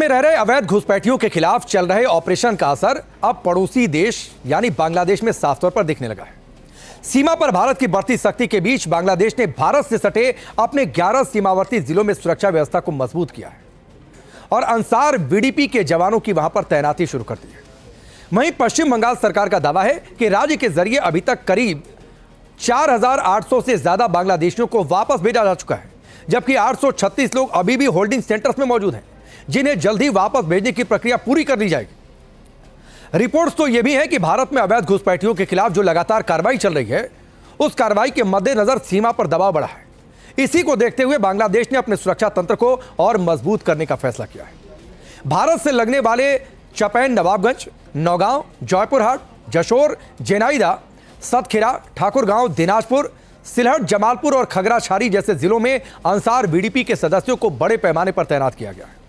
में रह रहे अवैध घुसपैठियों के खिलाफ चल रहे ऑपरेशन का असर अब पड़ोसी देश यानी बांग्लादेश में साफ तौर पर दिखने लगा है। सीमा पर भारत की बढ़ती सख्ती के बीच बांग्लादेश ने भारत से सटे अपने 11 सीमावर्ती जिलों में सुरक्षा व्यवस्था को मजबूत किया है और अंसार बीडीपी के जवानों की वहां पर तैनाती शुरू कर दी है। वहीं पश्चिम बंगाल सरकार का दावा है कि राज्य के जरिए अभी तक करीब 4800 से ज्यादा बांग्लादेशियों को वापस भेजा जा चुका है, जबकि 836 लोग अभी भी होल्डिंग सेंटर्स में मौजूद हैं, जिन्हें जल्द ही वापस भेजने की प्रक्रिया पूरी कर ली जाएगी। रिपोर्ट्स तो यह भी है कि भारत में अवैध घुसपैठियों के खिलाफ जो लगातार कार्रवाई चल रही है, उस कार्रवाई के मद्देनजर सीमा पर दबाव बढ़ा है। इसी को देखते हुए बांग्लादेश ने अपने सुरक्षा तंत्र को और मजबूत करने का फैसला किया है। भारत से लगने वाले चपैन, नवाबगंज, नौगांव, जयपुरहाट, जशोर, जेनाइदा, सतखिरा, ठाकुरगांव, दिनाजपुर, सिलहट, जमालपुर और खगराछारी जैसे जिलों में अंसार बीडीपी के सदस्यों को बड़े पैमाने पर तैनात किया गया है।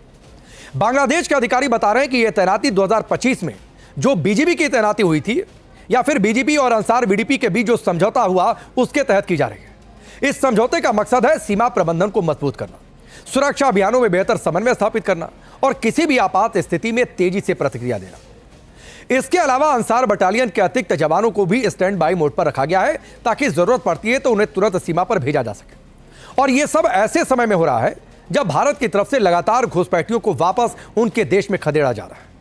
बांग्लादेश के अधिकारी बता रहे हैं कि यह तैनाती 2025 में जो बीजेपी की तैनाती हुई थी या फिर बीजेपी और अंसार बीडीपी के बीच जो समझौता हुआ, उसके तहत की जा रही है। इस समझौते का मकसद है सीमा प्रबंधन को मजबूत करना, सुरक्षा अभियानों में बेहतर समन्वय स्थापित करना और किसी भी आपात स्थिति में तेजी से प्रतिक्रिया देना। इसके अलावा अंसार बटालियन के अतिरिक्त जवानों को भी स्टैंड बाई मोड पर रखा गया है ताकि जरूरत पड़ती है तो उन्हें तुरंत सीमा पर भेजा जा सके। और यह सब ऐसे समय में हो रहा है जब भारत की तरफ से लगातार घुसपैठियों को वापस उनके देश में खदेड़ा जा रहा है।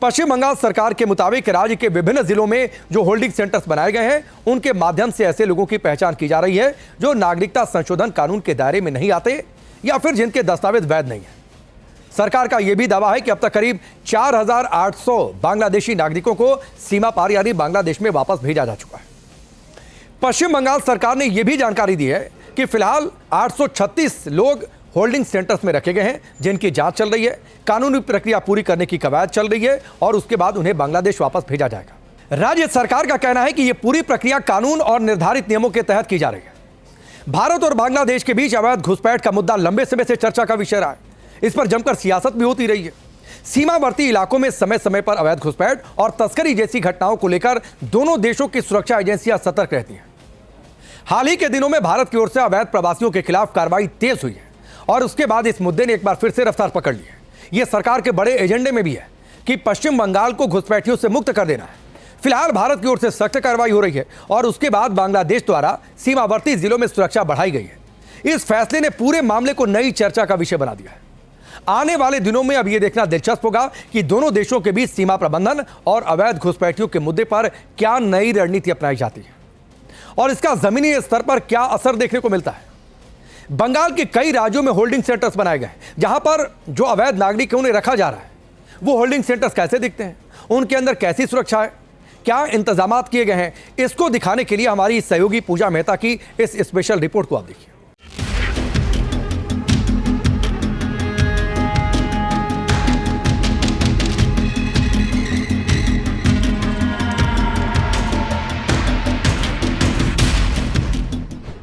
पश्चिम बंगाल सरकार के मुताबिक राज्य के विभिन्न जिलों में जो होल्डिंग सेंटर्स बनाए गए हैं, उनके माध्यम से ऐसे लोगों की पहचान की जा रही है जो नागरिकता संशोधन कानून के दायरे में नहीं आते या फिर जिनके दस्तावेज वैध नहीं है। सरकार का यह भी दावा है कि अब तक करीब 4800 बांग्लादेशी नागरिकों को सीमा पार यानी बांग्लादेश में वापस भेजा जा चुका है। पश्चिम बंगाल सरकार ने यह भी जानकारी दी है कि फिलहाल 836 लोग होल्डिंग सेंटर्स में रखे गए हैं, जिनकी जांच चल रही है, कानूनी प्रक्रिया पूरी करने की कवायद चल रही है और उसके बाद उन्हें बांग्लादेश वापस भेजा जाएगा। राज्य सरकार का कहना है कि यह पूरी प्रक्रिया कानून और निर्धारित नियमों के तहत की जा रही है। भारत और बांग्लादेश के बीच अवैध घुसपैठ का मुद्दा लंबे समय से चर्चा का विषय रहा है। इस पर जमकर सियासत भी होती रही है। सीमावर्ती इलाकों में समय समय पर अवैध घुसपैठ और तस्करी जैसी घटनाओं को लेकर दोनों देशों की सुरक्षा एजेंसियां सतर्क रहती हैं। हाल ही के दिनों में भारत की ओर से अवैध प्रवासियों के खिलाफ कार्रवाई तेज हुई है और उसके बाद इस मुद्दे ने एक बार फिर से रफ्तार पकड़ ली है। यह सरकार के बड़े एजेंडे में भी है कि पश्चिम बंगाल को घुसपैठियों से मुक्त कर देना है। फिलहाल भारत की ओर से सख्त कार्रवाई हो रही है और उसके बाद बांग्लादेश द्वारा सीमावर्ती जिलों में सुरक्षा बढ़ाई गई है। इस फैसले ने पूरे मामले को नई चर्चा का विषय बना दिया है। आने वाले दिनों में अब यह देखना दिलचस्प होगा कि दोनों देशों के बीच सीमा प्रबंधन और अवैध घुसपैठियों के मुद्दे पर क्या नई रणनीति अपनाई जाती है और इसका जमीनी स्तर पर क्या असर देखने को मिलता है। बंगाल के कई राज्यों में होल्डिंग सेंटर्स बनाए गए, जहां पर जो अवैध नागरिक है उन्हें रखा जा रहा है। वो होल्डिंग सेंटर्स कैसे दिखते हैं, उनके अंदर कैसी सुरक्षा है, क्या इंतजाम किए गए हैं, इसको दिखाने के लिए हमारी सहयोगी पूजा मेहता की इस स्पेशल रिपोर्ट को आप देखिए।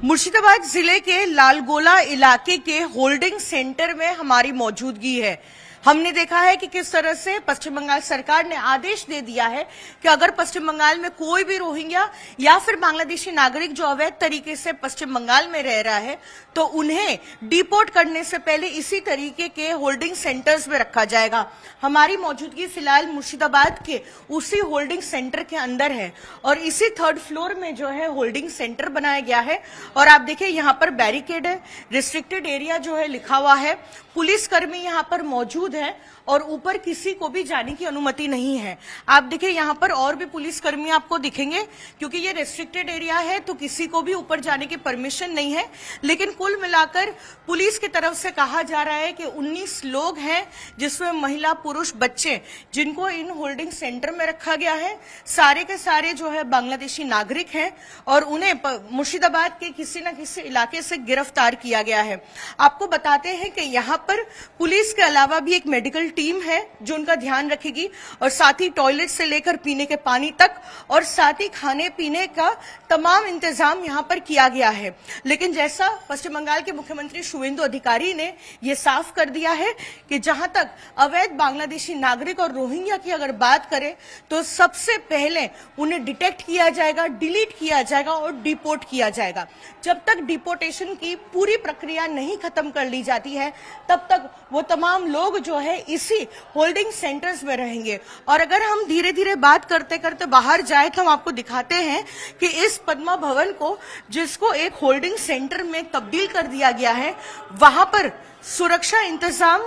मुर्शिदाबाद जिले के लालगोला इलाके के होल्डिंग सेंटर में हमारी मौजूदगी है। हमने देखा है कि किस तरह से पश्चिम बंगाल सरकार ने आदेश दे दिया है कि अगर पश्चिम बंगाल में कोई भी रोहिंग्या या फिर बांग्लादेशी नागरिक जो अवैध तरीके से पश्चिम बंगाल में रह रहा है तो उन्हें डिपोर्ट करने से पहले इसी तरीके के होल्डिंग सेंटर्स में रखा जाएगा। हमारी मौजूदगी फिलहाल मुर्शिदाबाद के उसी होल्डिंग सेंटर के अंदर है और इसी 3rd फ्लोर में जो है होल्डिंग सेंटर बनाया गया है। और आप देखिए यहाँ पर बैरिकेड है, रिस्ट्रिक्टेड एरिया जो है लिखा हुआ है, पुलिसकर्मी यहाँ पर मौजूद है और ऊपर किसी को भी जाने की अनुमति नहीं है। आप देखिए यहाँ पर और भी पुलिसकर्मी आपको दिखेंगे, क्योंकि ये रेस्ट्रिक्टेड एरिया है तो किसी को भी ऊपर जाने की परमिशन नहीं है। लेकिन कुल मिलाकर पुलिस की तरफ से कहा जा रहा है कि 19 लोग हैं, जिसमें महिला, पुरुष, बच्चे, जिनको इन होल्डिंग सेंटर में रखा गया है। सारे के सारे जो है बांग्लादेशी नागरिक हैं और उन्हें मुर्शिदाबाद के किसी न किसी इलाके से गिरफ्तार किया गया है। आपको बताते हैं कि यहाँ पर पुलिस के अलावा भी एक मेडिकल टीम है जो उनका ध्यान रखेगी और साथ ही टॉयलेट से लेकर पीने के पानी तक और साथ ही खाने पीने का तमाम इंतजाम यहाँ पर किया गया है। लेकिन जैसा पश्चिम बंगाल के मुख्यमंत्री शुवेंदु अधिकारी ने यह साफ कर दिया है कि जहां तक अवैध बांग्लादेशी नागरिक और रोहिंग्या की अगर बात करें तो सबसे पहले उन्हें डिटेक्ट किया जाएगा, डिलीट किया जाएगा और डिपोर्ट किया जाएगा। जब तक डिपोर्टेशन की पूरी प्रक्रिया नहीं खत्म कर ली जाती है तब तक वो तमाम लोग जो है इस इसी होल्डिंग सेंटर्स में रहेंगे। और अगर हम धीरे धीरे बात करते करते बाहर जाए तो हम आपको दिखाते हैं कि इस पद्मा भवन को, जिसको एक होल्डिंग सेंटर में तब्दील कर दिया गया है, वहां पर सुरक्षा इंतजाम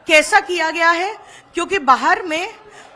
कैसा किया गया है, क्योंकि बाहर में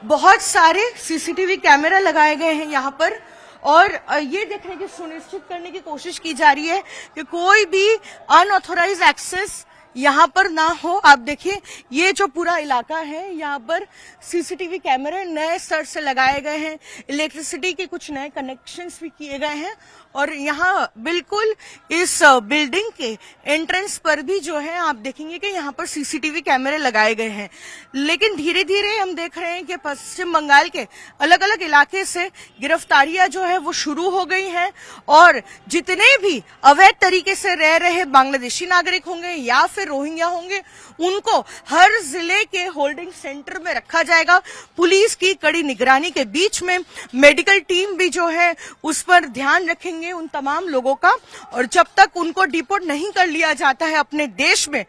बहुत सारे सीसीटीवी कैमरा लगाए गए हैं यहाँ पर, और ये देखने की सुनिश्चित करने की कोशिश की जा रही है कि कोई भी अनऑथोराइज एक्सेस यहाँ पर ना हो। आप देखिए ये जो पूरा इलाका है, यहाँ पर सीसीटीवी कैमरे नए स्तर से लगाए गए हैं, इलेक्ट्रिसिटी के कुछ नए कनेक्शंस भी किए गए हैं, और यहाँ बिल्कुल इस बिल्डिंग के एंट्रेंस पर भी जो है आप देखेंगे कि यहाँ पर सीसीटीवी कैमरे लगाए गए हैं। लेकिन धीरे धीरे हम देख रहे हैं कि पश्चिम बंगाल के अलग अलग इलाके से गिरफ्तारियां जो है वो शुरू हो गई हैं, और जितने भी अवैध तरीके से रह रहे बांग्लादेशी नागरिक होंगे या फिर रोहिंग्या होंगे, उनको हर जिले के होल्डिंग सेंटर में रखा जाएगा। पुलिस की कड़ी निगरानी के बीच में मेडिकल टीम भी जो है उस पर ध्यान रखेंगे उन तमाम लोगों का, और जब तक उनको डिपोर्ट नहीं कर लिया जाता है अपने देश में,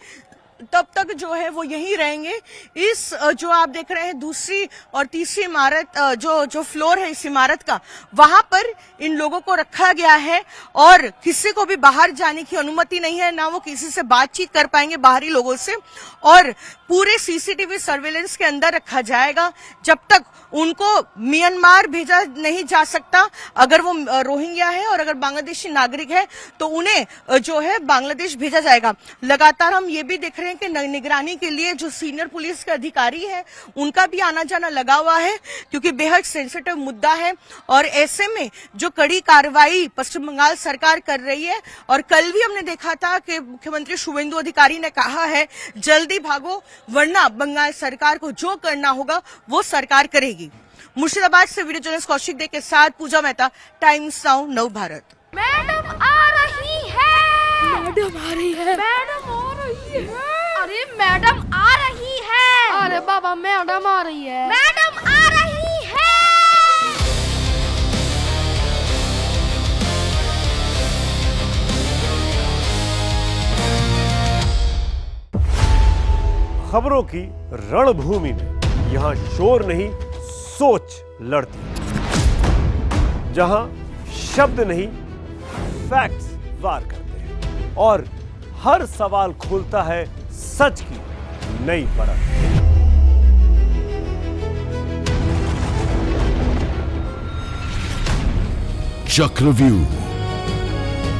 तब तक जो है वो यहीं रहेंगे। इस जो आप देख रहे हैं दूसरी और तीसरी इमारत, जो फ्लोर है इस इमारत का, वहां पर इन लोगों को रखा गया है, और किसी को भी बाहर जाने की अनुमति नहीं है, ना वो किसी से बातचीत कर पाएंगे बाहरी लोगों से, और पूरे सीसीटीवी सर्वेलेंस के अंदर रखा जाएगा जब तक उनको म्यांमार भेजा नहीं जा सकता। अगर वो रोहिंग्या है और अगर बांग्लादेशी नागरिक है तो उन्हें जो है बांग्लादेश भेजा जाएगा। लगातार हम ये भी देख रहे हैं कि निगरानी के लिए जो सीनियर पुलिस के अधिकारी हैं उनका भी आना जाना लगा हुआ है, क्योंकि बेहद सेंसिटिव मुद्दा है, और ऐसे में जो कड़ी कार्रवाई पश्चिम बंगाल सरकार कर रही है। और कल भी हमने देखा था कि मुख्यमंत्री शुवेंदु अधिकारी ने कहा है जल्दी भागो, वरना बंगाल सरकार को जो करना होगा वो सरकार करेगी। मुर्शिदाबाद से वीडियो जर्नलिस्ट कौशिक दे के साथ पूजा मेहता, टाइम्स नाउ नव भारत। मैडम आ रही है, मैडम आ रही है, मैडम आ रही है, अरे मैडम आ रही है, अरे बाबा मैडम आ रही है, मैडम आ रही है। खबरों की रणभूमि में यहाँ शोर नहीं सोच लड़ती है, जहां शब्द नहीं फैक्ट्स वार करते हैं, और हर सवाल खोलता है सच की नई परत। चक्रव्यूह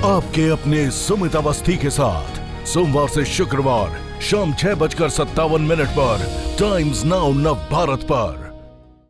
आपके अपने सुमित अवस्थी के साथ सोमवार से शुक्रवार शाम 6:57 पर टाइम्स नाउ नव भारत पर।